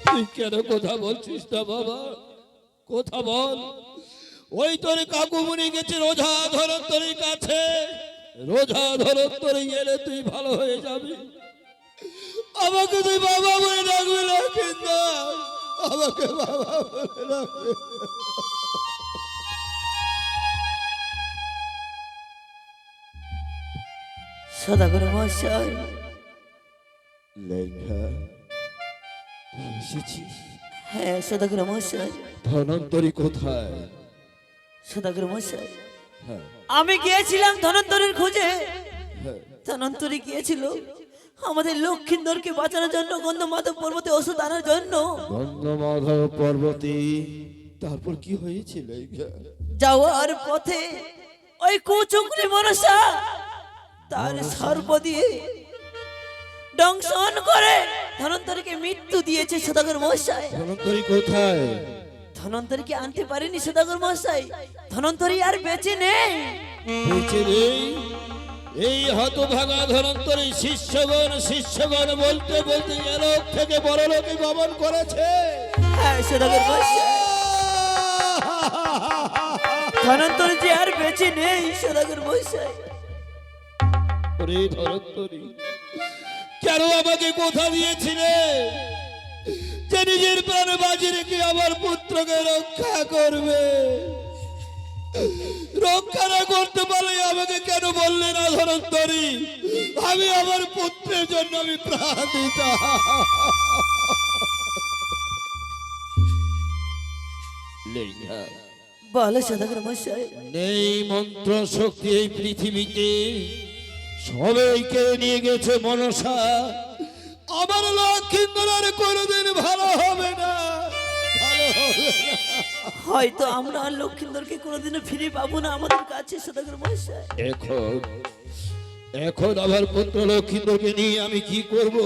তুই কেন কথা বলছিস না বাবা? কথা বল। ওই তোর কাকুমুনি গেছে রোজা ধরন্তরীর কাছে। রোজা ধরন্তরী গেলে তুই ভালো হয়ে যাবি। আমাকে তুই বাবা বলে ডাকবি না, কিন্তু আমাকে বাবা বলে ডাকবি। সদাগর মশাই, লেঙ্গা এসেছিস? হ্যাঁ সদাগর মশাই। ধনন্তরী কোথায়? সদাগর মশাই, হ্যাঁ আমি গিয়েছিলাম ধনন্তরীর খোঁজে। হ্যাঁ। ধনন্তরী গিয়েছিল আমাদের লক্ষ্মীন্দরকে বাঁচানোর জন্য, গন্ধমাধব পর্বতে ওষুধ আনার জন্য। গন্ধমাধব পর্বতী, তারপর কি হয়েছিল? যাওয়ার পথে ওই কুচুকরি মনসা তার সর্প দিয়ে দংশন করে ধনন্তরীকে মৃত্যু দিয়েছে সদাগর মশাই। ধনন্তরী কোথায়? ধনন্তরীকে আনতে পারেনি সদাগর মশাই। ধনন্তরী আর বেঁচে নেই। বেঁচে নেই? এই হতভাগা ধনন্তরী শিষ্যগণ বলতে বলতে এলোক থেকে বড় লোকে গমন করেছে। হ্যাঁ সদাগর মশাই, ধনন্তরী যে আর বেঁচে নেই সদাগর মশাই। ওরে ধনন্তরী, কেন আমাকে কথা দিয়েছিলে যে নিজের প্রাণ বাজি রেখে আমার পুত্রকে রক্ষা করবে? রক্ষা না করতে পারলে আমাকে কেন বললে না ধনন্তরী? আমি আমার পুত্রের জন্য আমি প্রাণ দিতাম। বলো সদাগর মশাই। নেই মন্ত্র শক্তি এই পৃথিবীতে, সবাইকে নিয়ে গেছে মনসা। আমার লক্ষ্মীন্দর আর কোনোদিন ভালো হবে না, ভালো হবে না। হয়তো আমরা আর লক্ষ্মীন্দরকে কোনোদিনও ফিরে পাবো না আমাদের কাছে সদাগর মশাই। এখন আমার পুত্র লক্ষ্মীন্দরকে নিয়ে আমি কি করব?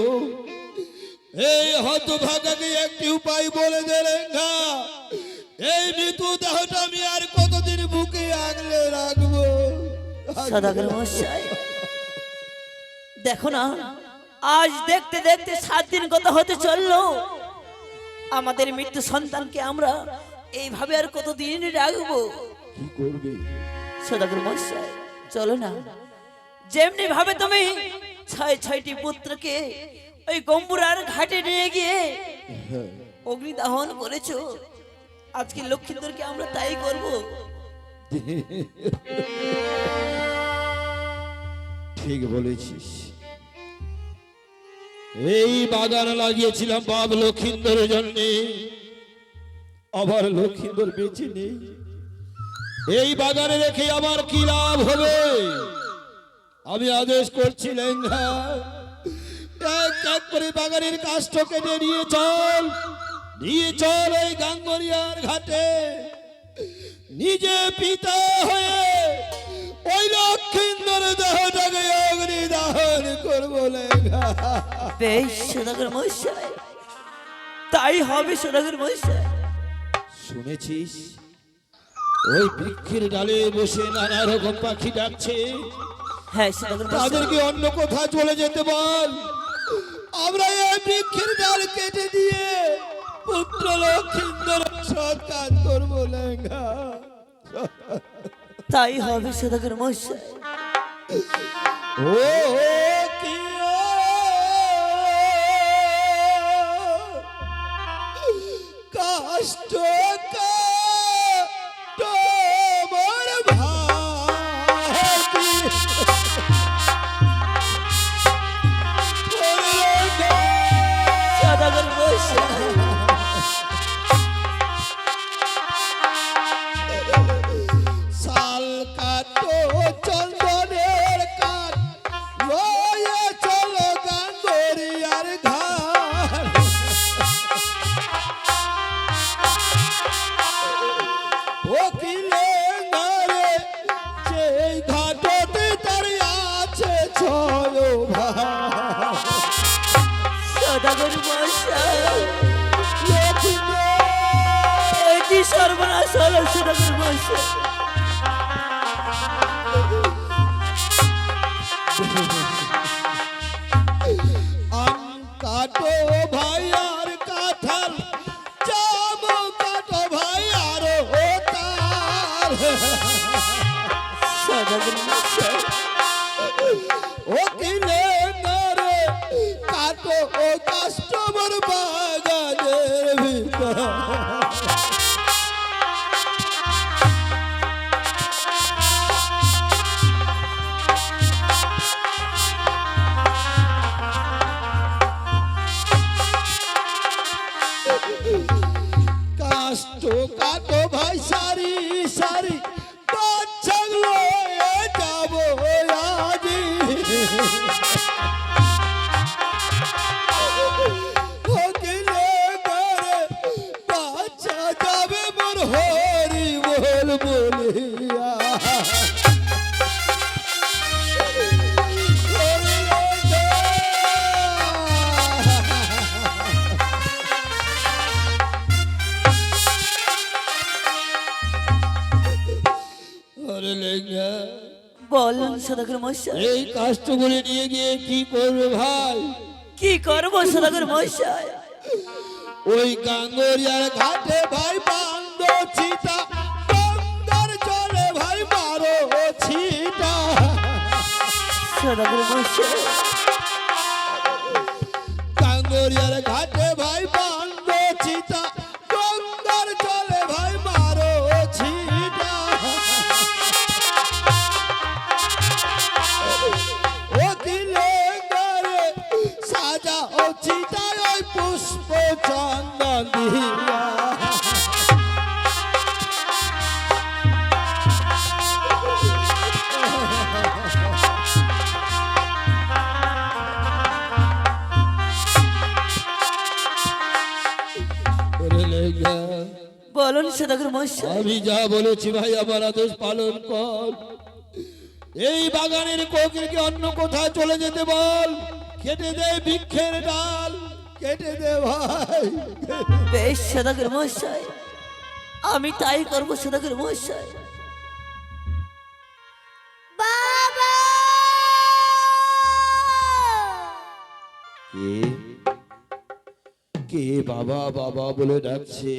এই হতভাগাকে একটি উপায় বলে দে লেঙ্গা। এই মৃত্যু দেহটা আমি আর কতদিন বুকে আগলে রাখবো? সদাগর মশাই দেখো না, আজ দেখতে দেখতে 7 দিন গত হতে চললো। আমাদের মৃত্যু সন্তানকে আমরা এইভাবে আর কতদিন রাখবো? কি করবে সদাগর মশাই? চলো না, যেমনি ভাবে তুমি 6টি পুত্রকে ওই গম্বুরার ঘাটে নিয়ে গিয়ে অগ্নিদাহন করেছো, আজকে লক্ষ্মীন্দরকে আমরা তাই করব। ঠিক বলেছিস। এই বাগান লাগিয়েছিলাম বাপ লক্ষ্মীন্দরের জন্য, আবার লক্ষ্মীন্দর বেঁচে নেই। এই বাগানে রেখে আমার কি লাভ হবে? আমি আদেশ করছি লেঙ্গা, এক এক করে বাগানের কাষ্ঠ কেটে নিয়ে চল এই গাঙ্গরিয়ার ঘাটে। নিজে পিতা হয়ে ওই লক্ষ্মীন্দর দেহটাকে অগ্নি দাহন করবো লেঙ্গা। বেশ সদাগর মশাই, তাই হবে সদাগর মশাই। শুনেছিস ওই বৃক্ষের ডালে বসে নানা রকম পাখি ডাকছে? হ্যাঁ সদাগর মশাই। তাদেরকে অন্য কোথাও চলে যেতে বল। আমরা এই বৃক্ষের ডাল কেটে দিয়ে পুত্র লক্ষ্মীন্দর সৎকার করবো লেঙ্গা। তাই হবে সদাগর মশাই। ও কি কষ্ট তোমার ভাই সদাগর মশাই, শাল কাটো চন্দনের কাঠ সদাগর মশাই, এটি সর্বনাশ হলো সদাগর মশাই। আম কাটো ভাই আর কাঁঠাল, জাম কাটো ভাই আর তার। সদাগর মশাই, ও কিলে নরে কাটো ও কাস্টমার বাগানের ভিতর। কাষ্ট কাটো ভাই সারি সারি, বাচ্চাগুলো যাবো আজি। ওকিলে করে বাচ্চা যাবে মোর হরি বল বলিয়া। ওরে লেঙ্গা, বলুন সদাগর মশাই, এই কাষ্টগুলি নিয়ে গিয়ে কি করবে ভাই? কি করবো সদাগর মশাই? ওই গাঙ্গরিয়ার ঘাটে ভাই বান্দ চিতা, গঙ্গার জলে ভাই মারো ছিটা। সদাগর মশাই, গাঙ্গরিয়ার ঘাটে ভাই বান্দ চিতা, গঙ্গার জলে ভাই মারো ছিটা। ও দিলে গরে সাজা ও চিতায় ওই পুষ্প চন্দন দিয়া। ওরে লেঙ্গা, বলুন সদাগর মশাই, আমি যা বলেছি ভাই আমার আদেশ পালন কর। এই বাগানের কোকিলকে অন্য কোথায় চলে যেতে বল। কেটে দে বৃক্ষের ডাল, কেটে দে ভাই। বেশ সদাগর মশাই, আমি তাই করবো সদাগর মশাই। বাবা, কে কে বাবা বাবা বলে ডাকছে?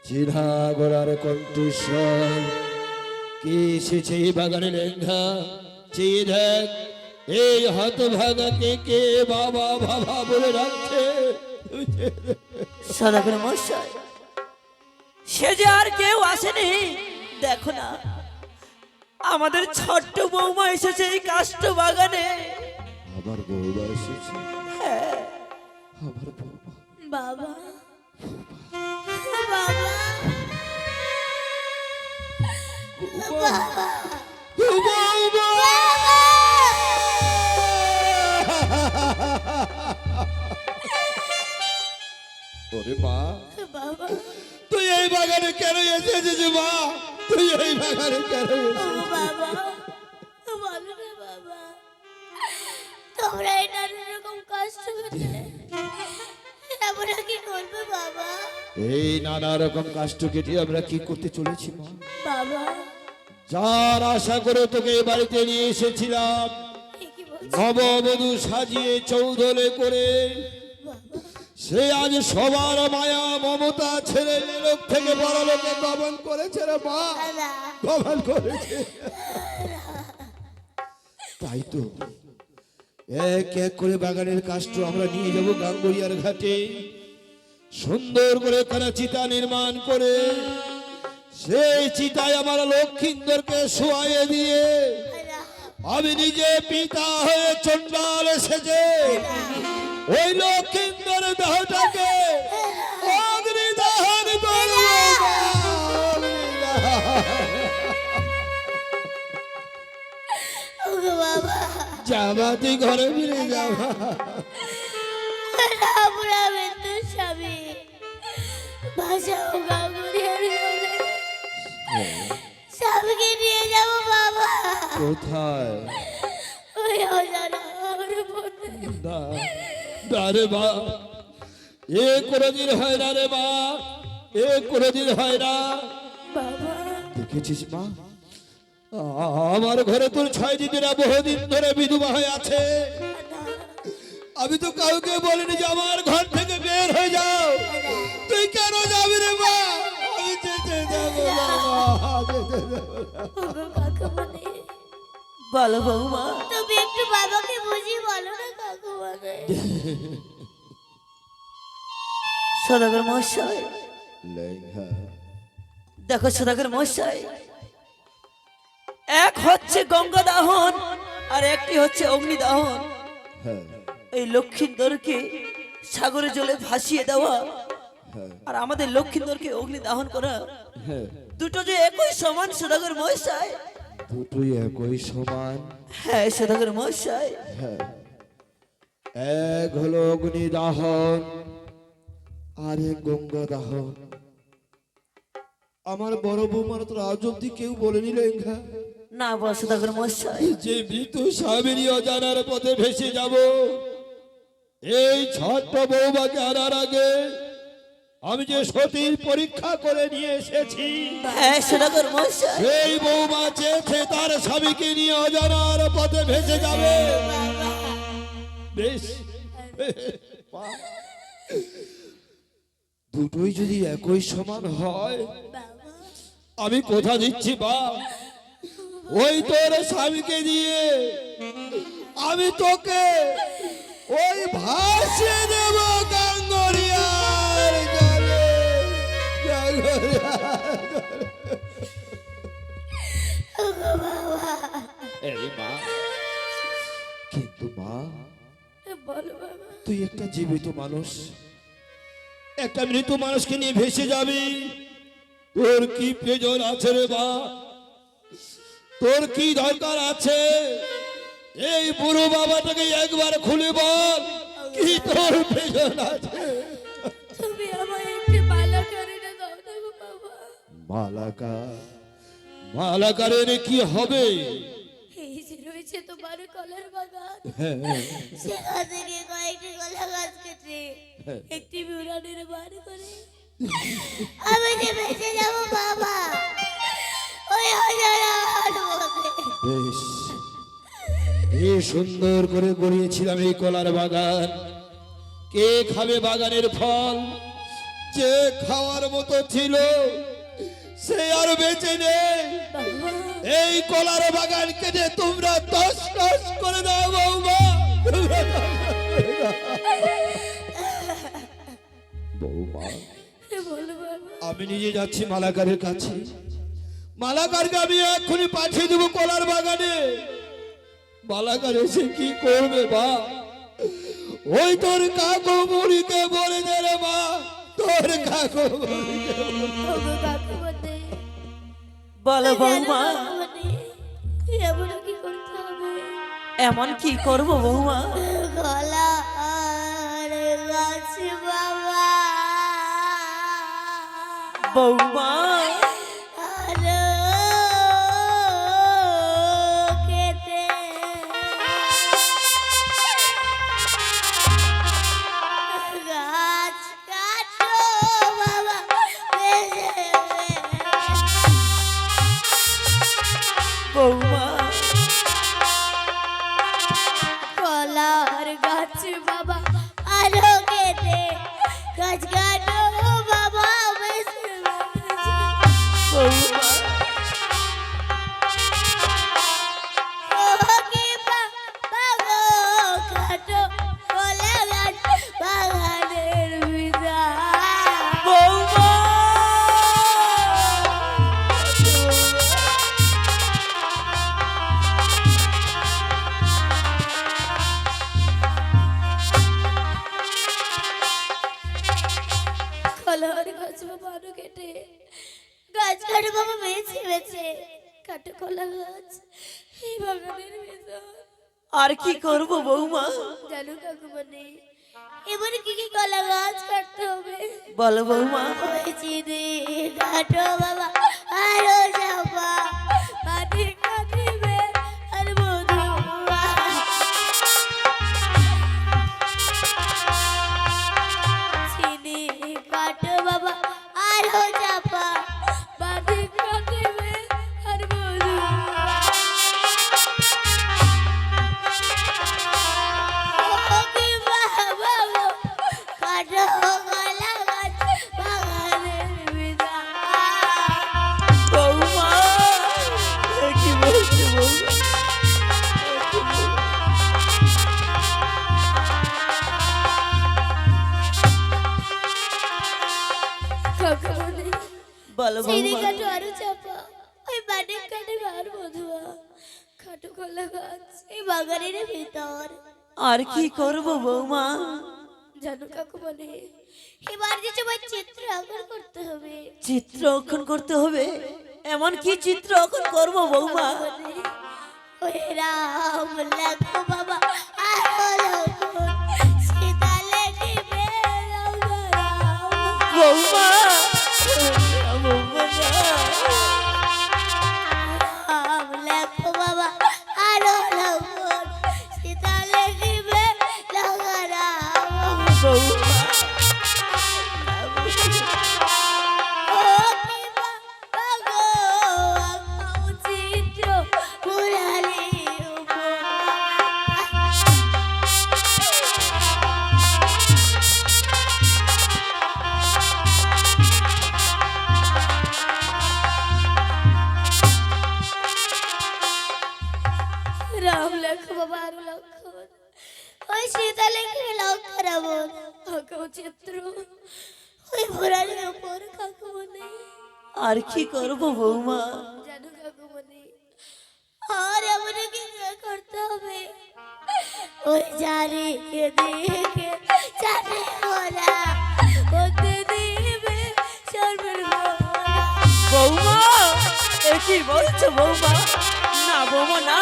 চিহ্না গোড়ার কণ্ঠস্বর। কে এসেছে এই বাগানে লেঙ্গা? চেয়ে দেখ, এই হতভাগাকে কে বাবা বাবা বলে ডাকছে? সদাগর মশাই, সে যে আর কেউ আসেনি, দেখো না আমাদের ছোট্ট বৌমা এসেছে এই কাষ্ট বাগানে। আমার বউবা এসেছে, হ্যাঁ, আমার বউবা। বাবা, বাবা, ওরে মা, বাবা, তুই এই বাগানে কেন এসেছিস মা? তুই এই বাগানে কেন ও এসেছিস? বাবা, বলো রে বাবা, তোমরা এই নানা রকম কষ্ট করতে আমরা কি করবো বাবা? এই নানা রকম কাষ্ট কেটে আমরা কি করতে চলেছি মা? বাবা, যার আশা করে তোকে এই বাড়িতে নিয়ে এসেছিলাম, এ কি বলছো নববধূ সাজিয়ে চৌধলে করে, বাবা? সে আজ সবার মায়া মমতা ছেড়ে লোক থেকে বড় লোকে গমন করেছে রে মা, না, গমন করেছে। তাই তো এক এক করে বাগানের কাষ্ট আমরা নিয়ে যাব গাঙ্গুরিয়ার ঘাটে। সুন্দর করে ওখানে চিতা নির্মাণ করে সেই চিতায় আমার লক্ষ্মীন্দরকে শোয়াইয়ে দিয়ে আমি নিজে পিতা হয়ে চন্ডাল এসেছে ওই লক্ষ্মীন্দর দেহটাকে অগ্নিদাহন করব। ওগো বাবা, যাবা তুই ঘরে ফিরে যাবা। আমরা মৃত্যুর স্বামী ভাষাও গাঙ্গুরিয়ার ঘরে স্বামীকে নিয়ে যাবো বাবা। কোথায়? ওই অজানা আমার মনে না না রে মা, এ কোনদিন হয় না রে মা, এ কোনদিন হয় না। বাবা দেখেছিস মা, আমার ঘরে তোর 6 দিনেরা বহুদিন ধরে বিধবা হয়ে আছে। আমি তো কাউকে বলিনি যে আমার ঘর থেকে বের হয়ে যাও। তুই কেন যাবি রে মা? আমি যেতে দেবো না মা, যেতে দেবো না। ওগো কাকুমণি, বলো বৌমা। তুমি একটু বাবাকে বুঝিয়ে বলো না কাকুমণি। সদাগর মশাই, লেঙ্গা, দেখো সদাগর মশাই, এক হচ্ছে গঙ্গা দাহন আর একটি হচ্ছে অগ্নি দাহন। হ্যাঁ এই লক্ষিন্দরকে সাগরে জলে ভাসিয়ে দেওয়া আর আমাদের লক্ষিন্দরকে অগ্নি দাহন করা, হ্যাঁ, দুটো যে একই সমান সদাগর মশাই। দুটোই একই সমান। হ্যাঁ সদাগর মশাই। হ্যাঁ, এক হলো অগ্নি দাহন আর এক গঙ্গা দাহন। আমার বড় বৌমার তো আজ অব্দি কেউ বলেনি লেঙ্গা না বল সদাগর মশাই। যে মৃত্যু স্বামীর অজানার পথে ভেসে যাব। এই ছোট্ট বৌমাকে আনার আগে আমি যে সতীর পরীক্ষা করে নিয়ে এসেছি, হ্যাঁ সদাগর মশাই। সেই বৌমা চেয়েছে তার স্বামীকে নিয়ে অজানার পথে ভেসে যাবে। বেশ, দুটোই যদি একই সমান হয়, আমি কথা দিচ্ছি বা ওই তোর স্বামীকে দিয়ে আমি তোকে ওই ভাসিয়ে দেব গাঙ্গরিয়ার জলে, গাঙ্গরিয়ার জলে। এই মা, কিন্তু মা, বলো বাবা। তুই একটা জীবিত মানুষ, একটা মৃত মানুষকে নিয়ে ভেসে যাবি। তোর কি প্রয়োজন আছে রে মা? তোর কি দরকার আছে? এই বুড়ো বাবাটাকে একবার খুলে বল, কি তোর প্রয়োজন আছে? তুমি আমায় একটি মালা করে দাও না গো বাবা। মালাকা, মালাকারের কি হবে? এই যে রয়েছে তোমার কলার বাগান, হ্যাঁ, সেখান থেকে কয়েকটি কলা গাছ কেটে একটি বিউরানের বার করে আমি যে বেঁচে যাবো বাবা ওই হাজার মধ্যে। বেশ, কি সুন্দর করে গড়িয়েছিলাম এই কলার বাগান। কে খাবে বাগানের ফল? যে খাওয়ার মতো ছিল সে আর বেঁচে নেই। বাবা এই কলার বাগান কেটে তোমরা তস তস করে দাও বৌমা, তোমরা তস তস করে দাও। বৌমা, বলো বাবা। আমি নিজে যাচ্ছি মালাকারের কাছে। মালাকারকে আমি এক্ষুনি পাঠিয়ে দেবো কলার বাগানে। মালাকার এসে কি করবে মা? ওই তোর কাকু মুড়িকে বলে দে রে মা, তোর কাকু মুড়িকে বলে দে। ওগো কাকুমণি, বলো জানো বৌমা। কাকুমণি, এমন কি করতে হবে? এমন কি করব বৌমা? কলা আর গাছ বাবা বৌমা আলো কেটে গাছ কাটো বাবা বেজে বৌমা কলার গাছ বাবা আলো কেটে গাছ কাটো বাবা বেজে বৌমা বৌমা গাছ কাটো বাবা বেছে বেছে কাটো কলা গাছ এই বাগানের ভেতর। আর কি করব বৌমা? জানো কাকুমণি, এবারে কি কি কলা গাছ কাটতে হবে? বলো বৌমা। ওই চিনি কাটো বাবা আরো চাপা মাটি কাটিবে আর মধু বলো সিঁড়ি বৌমা কাটো আরো চাপা, ওই বাড়ির কাটে আর মধুয়া, খাটো কলা গাছ এই বাগানের ভিতর। আর কি করব বৌমা? জানো কাকুমণি, এবার যে তোমার চিত্র আঁকন করতে হবে। চিত্র অঙ্কন করতে হবে? এমন কি চিত্র অঙ্কন করব বৌমা? ওই রাম লেখো বাবা আরো লক্ষণ, সীতা লেখিবে রাম রাম। বৌমা বৌমা না। রাম লেখো বাবা আরো লক্ষণ, সীতা লেখিবে রাম রাম। বৌমা ও কি বাবা গো, আঁকাও চিত্র মুরারি উপর। রাম লেখো বাবা আর লক্ষণ, ওই সীতা লেখে লক্ষ্য রাবণ, আঁকাও চিত্র ওই মুরারির উপর কাকুমণি। আর কি করব বৌমা? জানো কাকুমণি, আর এমন কিছু করতে হবে, ওই জারি কে দেখে চাটে ওরা ওতে দিবে সর্বের ভোলা। বৌমা এ কি বলছো বৌমা? না বৌমা না।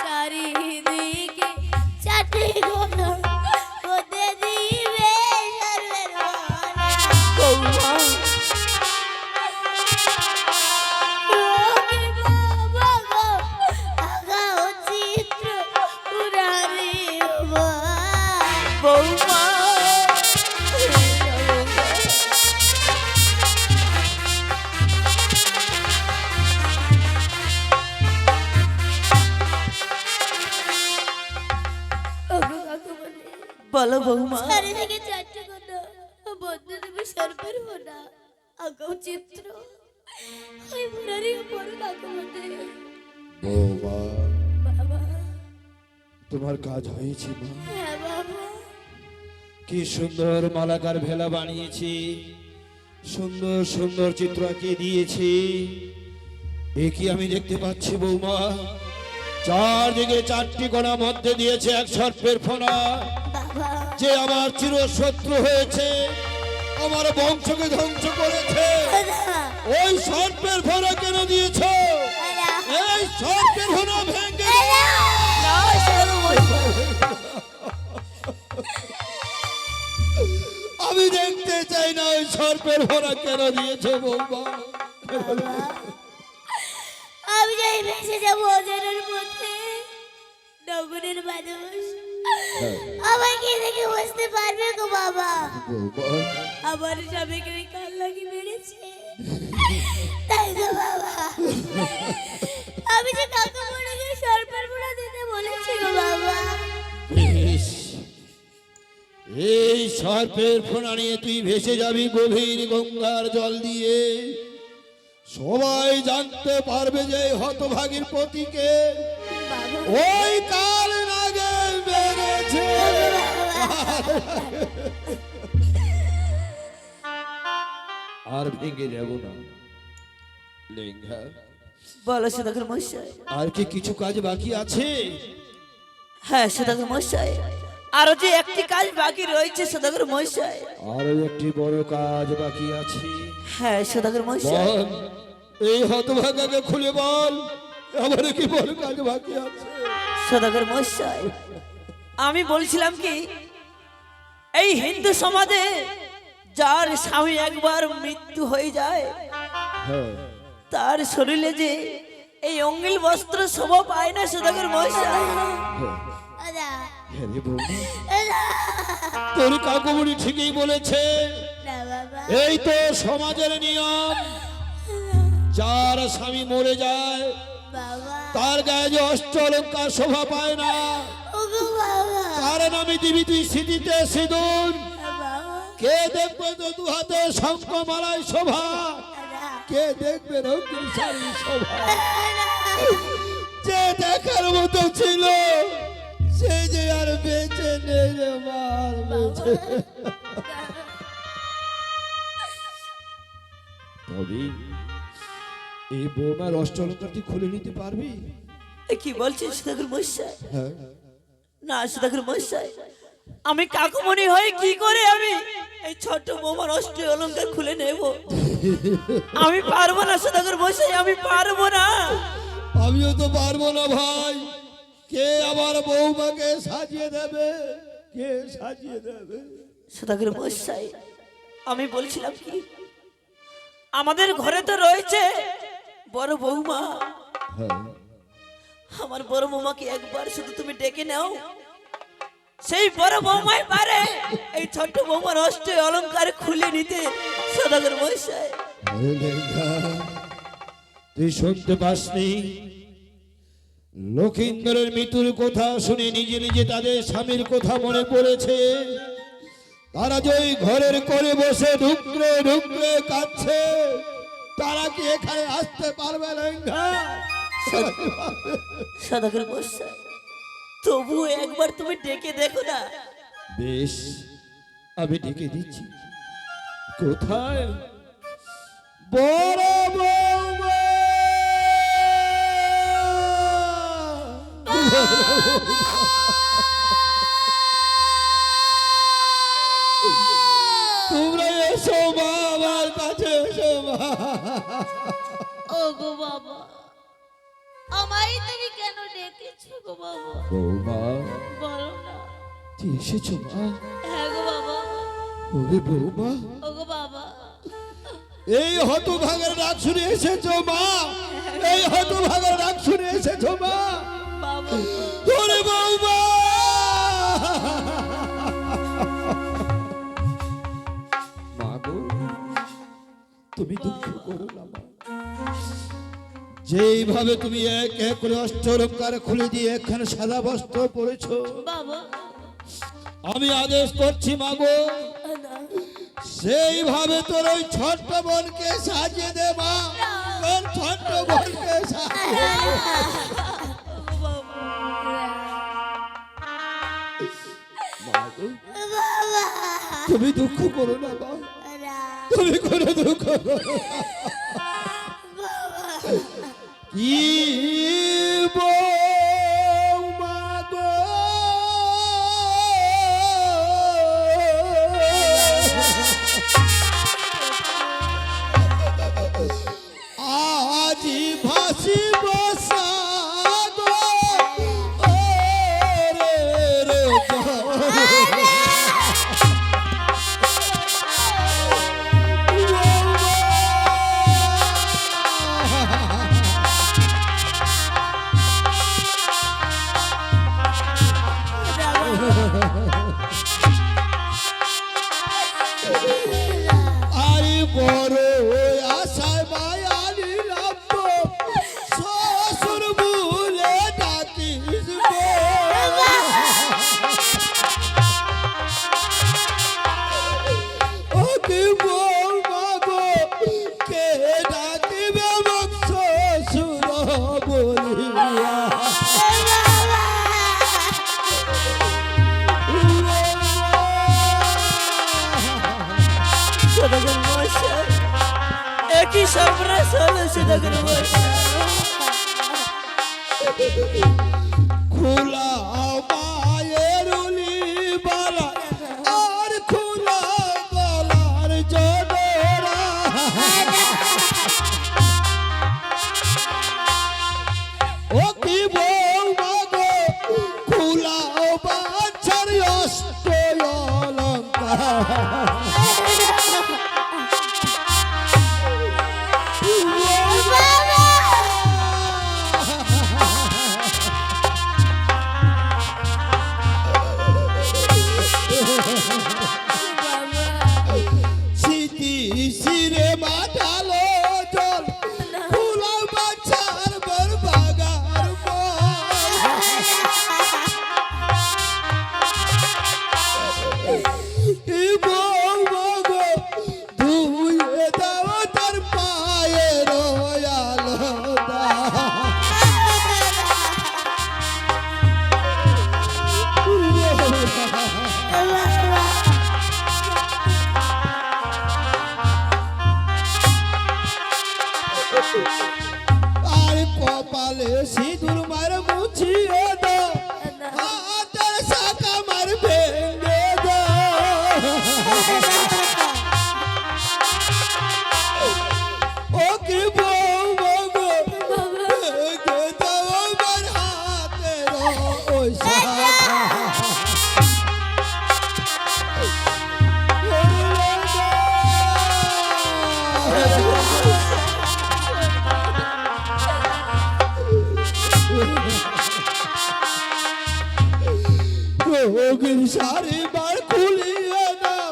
চারিদিকে চাটে গোলা ওতে দিবে সর্বের ভোলা। বৌমা ওরে বাবা গো, আঁকাও চিত্র মুরারি উপর। বৌমা ওগো কাকুমণি, বলো বৌমা। চারিদিকে চারটে কথা বন্ধু দেবে সর্বের ভোলা, আঁকাও চিত্র ওই মুরারি উপর কাকুমণি। বৌমা, বাবা, তোমার কাজ হয়েছে মা। হ্যাঁ বাবা, কি সুন্দর মালাকার ভেলা বানিয়েছি, সুন্দর সুন্দর চিত্র আঁকিয়ে দিয়েছি। এ কি আমি দেখতে পাচ্ছি বৌমা? চারদিকে চারটি কোণা মধ্যে দিয়েছে এক সর্পের ফোনা, বাবা, যে আমার চির শত্রু হয়েছে, আমার বংশকে ধ্বংস করেছে। না, ওই সর্পের ফোনা কেন দিয়েছ? না, এই সর্পের ফোনা ভেঙে না। না সর্বময়। আমি দেখতে চাই না ওই সর্পের ফোনা কেন দিয়েছে বৌমা। আমি যাই ভেসে যাবো অজরের মধ্যে, নগরের মানুষ আমাকে দেখে বুঝতে পারবে গো বাবা, বৌমা, আমার স্বামীকে ওই কাল লাগি মেরেছে। তাই তো বাবা, আমি যে কাকা বড়কে সর্পের পোড়া দিতে বলেছি গো বাবা। বেশ, এই সর্পের ফোনা নিয়ে তুই ভেসে যাবি গভীর গঙ্গার জল দিয়ে। সবাই জানতে পারবে যে এই হতভাগীর পতিকে বাবা, ওই কাল নাগে মেরেছে। আর ভেঙে যাব না লেঙ্গা। বলো সদাগর মশাই। আর কি কিছু কাজ বাকি আছে? হ্যাঁ সদাগর মশাই, আরো যে একটি কাজ বাকি রয়েছে সদাগর মশাই। আরো একটি বড় কাজ বাকি আছে। হ্যাঁ সদাগর মশাই। বল, এই হতভাগাকে খুলে বল, আমার কি বড় কাজ বাকি আছে? সদাগর মশাই, আমি বলছিলাম কি, এই হিন্দু সমাজে যার স্বামী একবার মৃত্যু হয়ে যায়, হ্যাঁ, তার শরীরে যে এই অঙ্গিল বস্ত্র শোভা পায় না সদাগর মশাই। আদা, হ্যাঁ রে বৌমা, আদা, তোর কাকুমণি ঠিকই বলেছে। না বাবা, এই তো সমাজের নিয়ম, যার স্বামী মরে যায় বাবা, তার গায়ে যে অষ্ট অলঙ্কার শোভা পায় না। ওগো বাবা, কারণ আমি দিবি তুই স্মৃতিতে সিঁদুর, বাবা, কে দেখবে তো দু হাতে শঙ্খ মালায় শোভা, আদা, কে দেখবে রঙিন শাড়ি শোভা। যে দেখার মতো ছিল সে যে আর বেঁচে নেই রে মার বেঁচে। তবে এই বৌমার অষ্টলঙ্কারটি খুলে নিতে পারবি? এ কি বলছিস সদাগর মশাই? হ্যাঁ, না সদাগর মশাই, আমি কাকুমণি হয়ে কি করে আমি এই ছোট বৌমার অষ্ট অলংকার খুলে নেব? আমি পারবো না সদাগর মশাই, আমি পারবো না। আমিও তো পারবো না ভাই। কে আবার বৌমাকে সাজিয়ে দেবে? কে সাজিয়ে দেবে? সদাগর মশাই, আমি বলছিলাম কি, আমাদের ঘরে তো রয়েছে বড় বৌমা। হ্যাঁ, আমার বড় বৌমাকে একবার শুধু তুমি ডেকে নাও, সেই বড় বৌমাই পারে এই ছোট্ট বৌমার অষ্ট অলংকার খুলে নিতে। সদাগর মশাই, আরে লেঙ্গা, তুই শুনতে পাসনি? লক্ষিন্দরের মৃত্যুর কথা শুনে নিজে নিজে তাদের স্বামীর কথা মনে পড়েছে। তারা যে ওই ঘরের করে বসে ঢুকরে ঢুকরে কাঁদছে, তারা কি এখানে আসতে পারবে লেঙ্গা? সদাগর মশাই, তবুও একবার তুমি ডেকে দেখো না। বেশ, আমি ডেকে দিচ্ছি। কোথায় বড় বৌমা? তোমরা এসো মা, আমার কাছে এসো মা। ও গো বাবা, আমায় তুমি কেন ডেকেছো গো বাবা? বৌমা, বলো না। তুই এসেছো মা? হ্যাঁ গো বাবা। ওরে বৌমা, ও গো বাবা, এই হতভাগার ডাক শুনে এসেছো মা? এই হতভাগার ডাক শুনে এসেছো মা? বাবা ওরে বৌমা, মা গো, তুমি দুঃখ করো না মা। যেইভাবে তুমি এক এক করে অষ্টলঙ্কার খুলে দিয়ে একখানে সাদা বস্ত্র পরেছো, বাবা, আমি আদেশ করছি মা গো, সেইভাবে তোর ওই ছোট্ট বোনকে সাজিয়ে দে মা। তোর ছোট্ট বোনকে সাজিয়ে দে। মা গো, তুমি দুঃখ করো না মা, তুমি কোনো দুঃখ করো না। কি বৌমা গো, আজি ভাসি বসা গো, ও রে রে আরে বড় আশায় মায়া নিলাম তো, শ্বশুর বলে ডাকিস গো। ও কি বৌমা গো, কে ডাকিবে আমার শ্বশুর বলিয়া? সদাগর মশাই, একই সর্বনাশ হলো সদাগর মশাই। খোলা মায়ের উলি বালা আর খোলা গলার জোড়া, ও কি বৌমা গো, খোলা বাচ্চার অষ্ট অলঙ্কার। রোগীর শাড়ি বার খুলিয়ে দাও,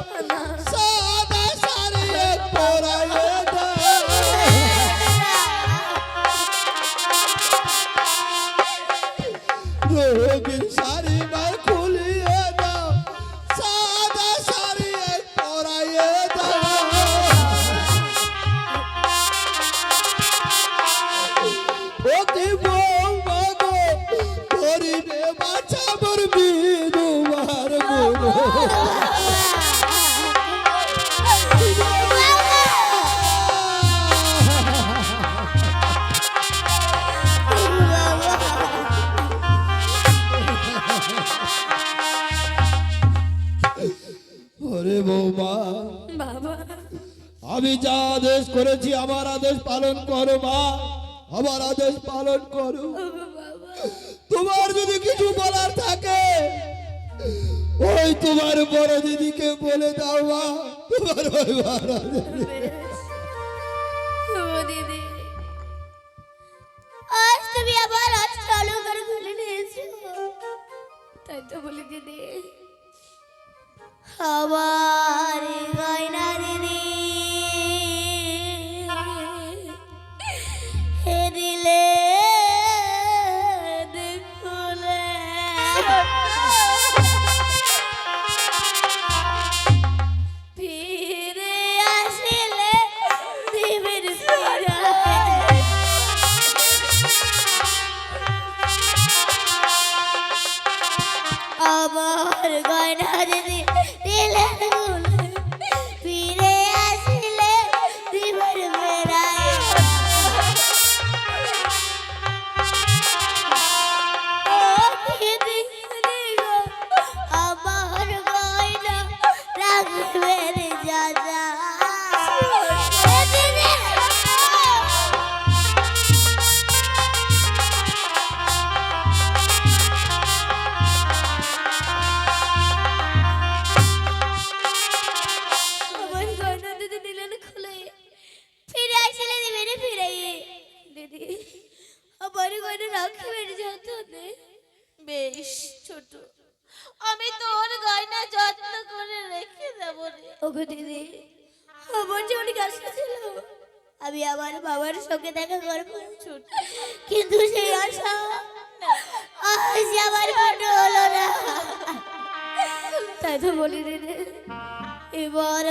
সাদা শাড়ি এক পরাইয়ে দাও। রোগীর শাড়ি বার খুলিয়ে দাও, সাদা শাড়ি এক পরাইয়ে দাও। অতি বৌমা গো, করিবে বাছা মোর বিধবার গুণ। ওরে বৌমা, বাবা আমি যা আদেশ করেছি আমার আদেশ পালন করো মা, আমার আদেশ পালন করো। তোমার যদি কিছু বলার থাকে ওই তোমার বড় দিদিকে বলে দাও মা, তোমার ওই বড় দিদি। ও দিদি, আজ তুমি আবার অস্ত্র অলঙ্কার খুলে নিয়েছো, তাই তো বলি দিদি আমার গয়না দিদি হে দিলে দেখলে ফিরে আসিলে দিবির ফিরায়। আমার গয়না দিদি দিলে গুলে ফিরে আসিলে দিবির ফিরায়। ও দিদি গো, আমার গয়না রাখবেন যা যা। ও দিদি আমার গয়না দিদি দিলেন খুলে ফিরে আসলে দিবেন ফিরাইয়ে। দিদি আমার গয়না রাখবেন যতনে। বেশ ছোট, আমি তোর গয়না যত্ন করে রেখে দেবো রে। ওগো দিদি, আমার যে অনেক আশা ছিল আমি আমার বাবার সঙ্গে দেখা করবো, কিন্তু সেই আশা আজ আমার পূর্ণ হলো না। তাই তো বলি দিদি, এবার